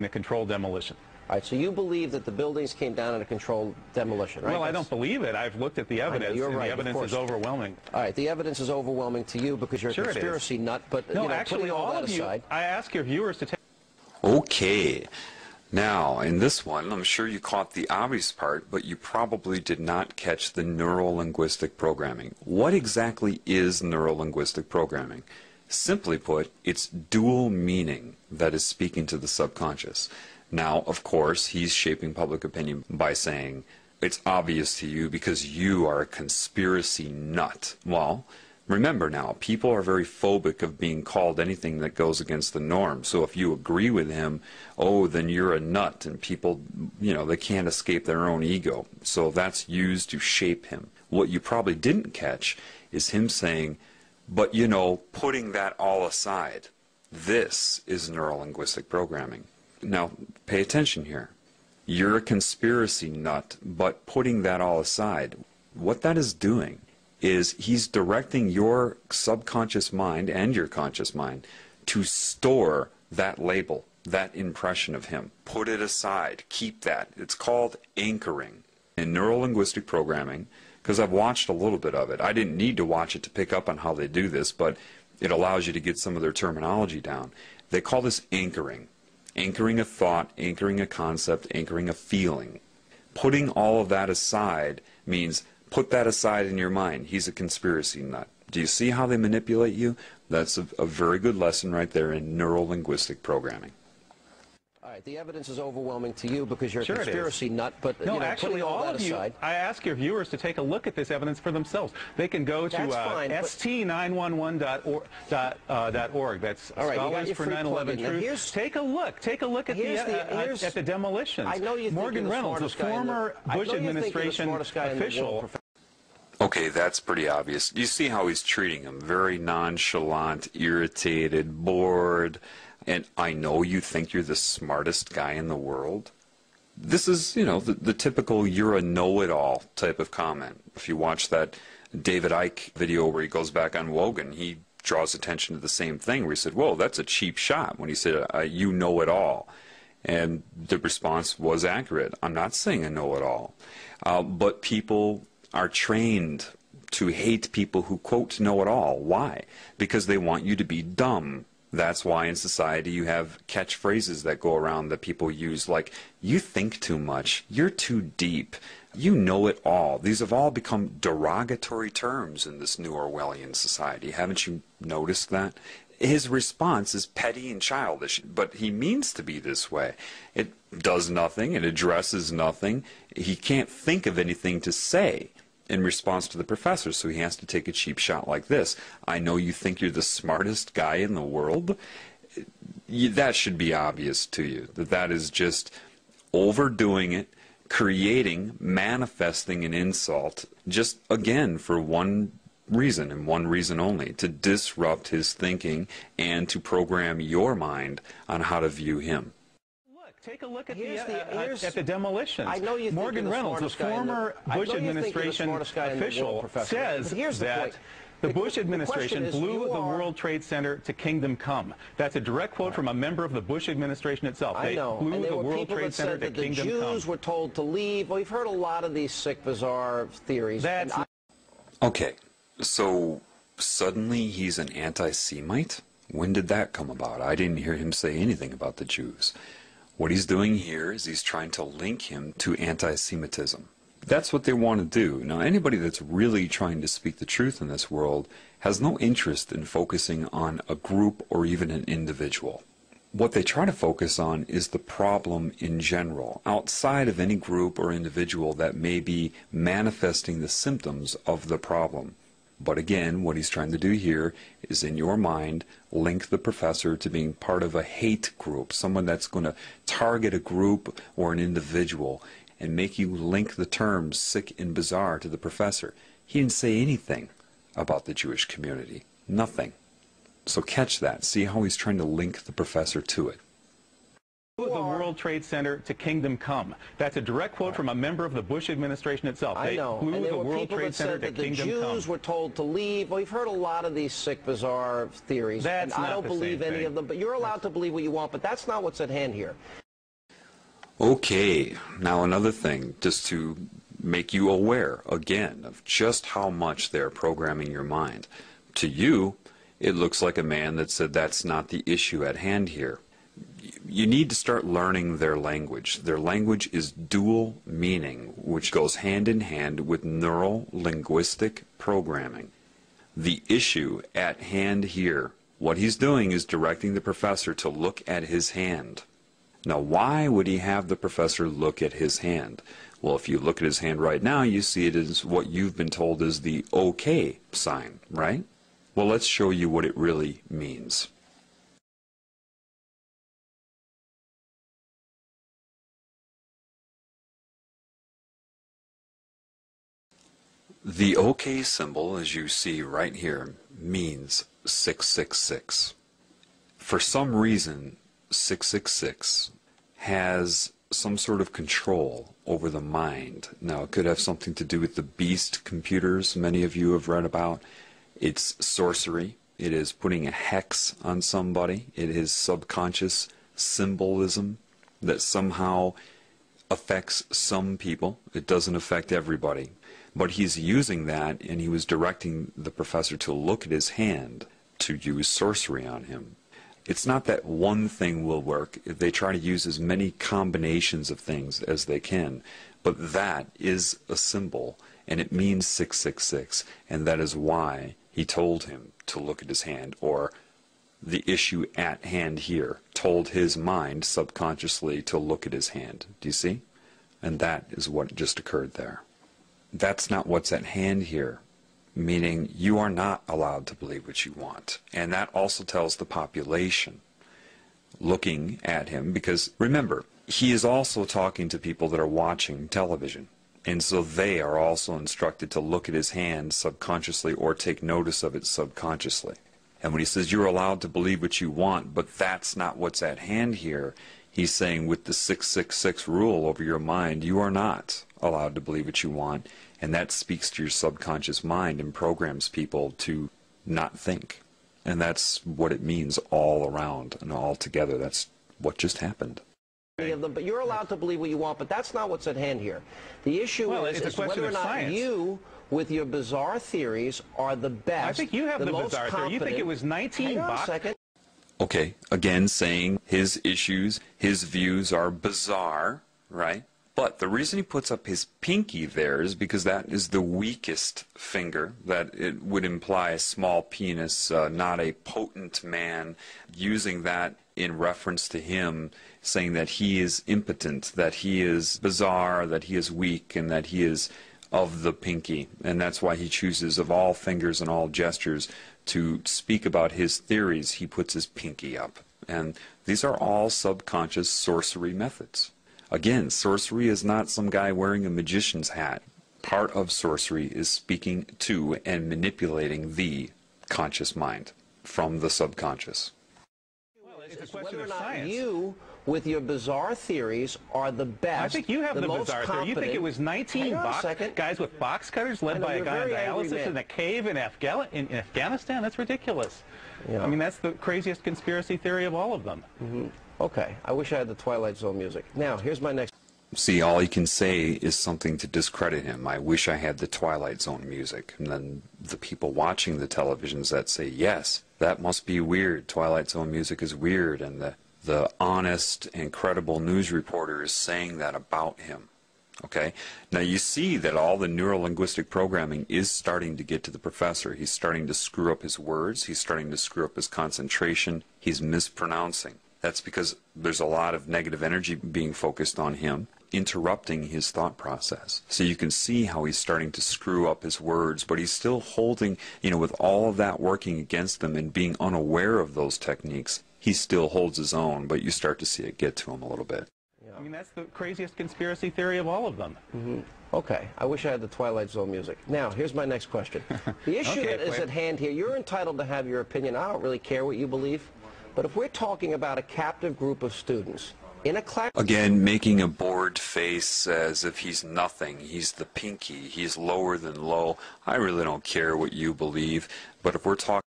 a controlled demolition. All right, so you believe that the buildings came down in a controlled demolition, right? Well, I don't believe it. I've looked at the evidence, you're and right, the evidence is overwhelming. All right, the evidence is overwhelming to you because you're a conspiracy nut, but no, actually, all of you, aside, I ask your viewers to take... Okay. Now, in this one, I'm sure you caught the obvious part, but you probably did not catch the neuro-linguistic programming. What exactly is neuro-linguistic programming? Simply put, it's dual meaning that is speaking to the subconscious. Now, of course, he's shaping public opinion by saying, it's obvious to you because you are a conspiracy nut. Well, remember now, people are very phobic of being called anything that goes against the norm. So if you agree with him, oh, then you're a nut, and people, they can't escape their own ego. So that's used to shape him. What you probably didn't catch is him saying, but putting that all aside, this is neuro-linguistic programming. Now, pay attention here. You're a conspiracy nut, but putting that all aside, what that is doing is he's directing your subconscious mind and your conscious mind to store that label, that impression of him. Put it aside. Keep that. It's called anchoring. In neuro-linguistic programming, because I've watched a little bit of it, I didn't need to watch it to pick up on how they do this, but it allows you to get some of their terminology down. They call this anchoring. Anchoring a thought, anchoring a concept, anchoring a feeling. Putting all of that aside means put that aside in your mind. He's a conspiracy nut. Do you see how they manipulate you? That's a very good lesson right there in neuro-linguistic programming. all right, the evidence is overwhelming to you because you're a conspiracy nut, but no, actually, all of you, I ask your viewers to take a look at this evidence for themselves. They can go to st911.org. That's Scholars for 9/11 Truth. Take a look. Take a look at the demolitions. I know you Morgan Reynolds, a former Bush administration official. Okay, that's pretty obvious. You see how he's treating him. Very nonchalant, irritated, bored. And I know you think you're the smartest guy in the world. This is, the typical you're a know-it-all type of comment. If you watch that David Icke video where he goes back on Wogan, he draws attention to the same thing where he said, whoa, that's a cheap shot when he said, you know it all. And the response was accurate. I'm not saying I know it all. But people are trained to hate people who, quote, know it all. Why? Because they want you to be dumb. That's why in society you have catchphrases that go around that people use, like, you think too much, you're too deep, you know it all. These have all become derogatory terms in this new Orwellian society. Haven't you noticed that? His response is petty and childish, but he means to be this way. It does nothing, it addresses nothing. He can't think of anything to say in response to the professor, so he has to take a cheap shot like this. I know you think you're the smartest guy in the world. That should be obvious to you, that is just overdoing it, creating, manifesting an insult, just again for one reason and one reason only, to disrupt his thinking and to program your mind on how to view him. Take a look at the demolitions. I know you think Morgan Reynolds, a former Bush administration official, says that the Bush administration blew the World Trade Center to kingdom come. That's a direct quote from a member of the Bush administration itself. They blew the World Trade Center to kingdom come. The Jews were told to leave. Well, we've heard a lot of these sick, bizarre theories. Okay, so suddenly he's an anti-Semite? When did that come about? I didn't hear him say anything about the Jews. What he's doing here is he's trying to link him to anti-Semitism. That's what they want to do. Now, anybody that's really trying to speak the truth in this world has no interest in focusing on a group or even an individual. What they try to focus on is the problem in general, outside of any group or individual that may be manifesting the symptoms of the problem. But again, what he's trying to do here is, in your mind, link the professor to being part of a hate group, someone that's going to target a group or an individual and make you link the terms sick and bizarre to the professor. He didn't say anything about the Jewish community. Nothing. So catch that. See how he's trying to link the professor to it. The World Trade Center to kingdom come. That's a direct quote from a member of the Bush administration itself. They blew the World Trade Center to kingdom come. The Jews were told to leave. Well, we've heard a lot of these sick, bizarre theories. That's and I don't believe any of them. But you're allowed to believe what you want, but that's not what's at hand here. Okay, now another thing, just to make you aware, again, of just how much they're programming your mind. To you, it looks like a man that said that's not the issue at hand here. You need to start learning their language. Their language is dual meaning, which goes hand in hand with neuro-linguistic programming. The issue at hand here, what he's doing is directing the professor to look at his hand. Now, why would he have the professor look at his hand? Well, if you look at his hand right now, you see it as what you've been told is the OK sign, right? Well, let's show you what it really means. The OK symbol, as you see right here, means 666. For some reason, 666 has some sort of control over the mind. Now, it could have something to do with the beast computers many of you have read about. It's sorcery. It is putting a hex on somebody. It is subconscious symbolism that somehow affects some people. It doesn't affect everybody. But he's using that, and he was directing the professor to look at his hand to use sorcery on him. It's not that one thing will work. They try to use as many combinations of things as they can. But that is a symbol, and it means 666, and that is why he told him to look at his hand, or the issue at hand here told his mind subconsciously to look at his hand. Do you see? And that is what just occurred there. That's not what's at hand here, meaning you are not allowed to believe what you want. And that also tells the population looking at him, because remember, he is also talking to people that are watching television. And so they are also instructed to look at his hand subconsciously or take notice of it subconsciously. And when he says you're allowed to believe what you want, but that's not what's at hand here, he's saying with the 666 rule over your mind, you are not allowed to believe what you want. And that speaks to your subconscious mind and programs people to not think. And that's what it means all around and all together. That's what just happened. Of them, but you're allowed to believe what you want, but that's not what's at hand here. The issue is whether or not you, with your bizarre theories, are the best. I think you have the bizarre theory. You think it was 19 bucks? Hang on a second. Okay, again saying his issues, his views are bizarre, right? But the reason he puts up his pinky there is because that is the weakest finger, that it would imply a small penis, not a potent man, using that in reference to him, saying that he is impotent, that he is bizarre, that he is weak, and that he is of the pinky. And that's why he chooses, of all fingers and all gestures, to speak about his theories, he puts his pinky up. And these are all subconscious sorcery methods. Again, sorcery is not some guy wearing a magician's hat. Part of sorcery is speaking to and manipulating the conscious mind from the subconscious. Well, it's a question whether or of not science. You, with your bizarre theories, are the best. I think you have the bizarre theory. You think it was 19 guys with box cutters led by a guy on dialysis in a cave in Afghanistan? That's ridiculous. Yeah. I mean, that's the craziest conspiracy theory of all of them. Mm-hmm. Okay, I wish I had the Twilight Zone music. Now, here's my next... See, all he can say is something to discredit him. I wish I had the Twilight Zone music. And then the people watching the televisions that say, yes, that must be weird. Twilight Zone music is weird. And the honest and credible news reporter is saying that about him. Okay? Now you see that all the neuro-linguistic programming is starting to get to the professor. He's starting to screw up his words. He's starting to screw up his concentration. He's mispronouncing. That's because there's a lot of negative energy being focused on him, interrupting his thought process. So you can see how he's starting to screw up his words, but he's still holding, with all of that working against him and being unaware of those techniques, he still holds his own, but you start to see it get to him a little bit. Yeah. I mean, that's the craziest conspiracy theory of all of them. Mm-hmm. Okay, I wish I had the Twilight Zone music. Now, here's my next question. The issue that is at hand here, you're entitled to have your opinion. I don't really care what you believe. But if we're talking about a captive group of students in a class... Again, making a bored face as if he's nothing. He's the pinky. He's lower than low. I really don't care what you believe. But if we're talking...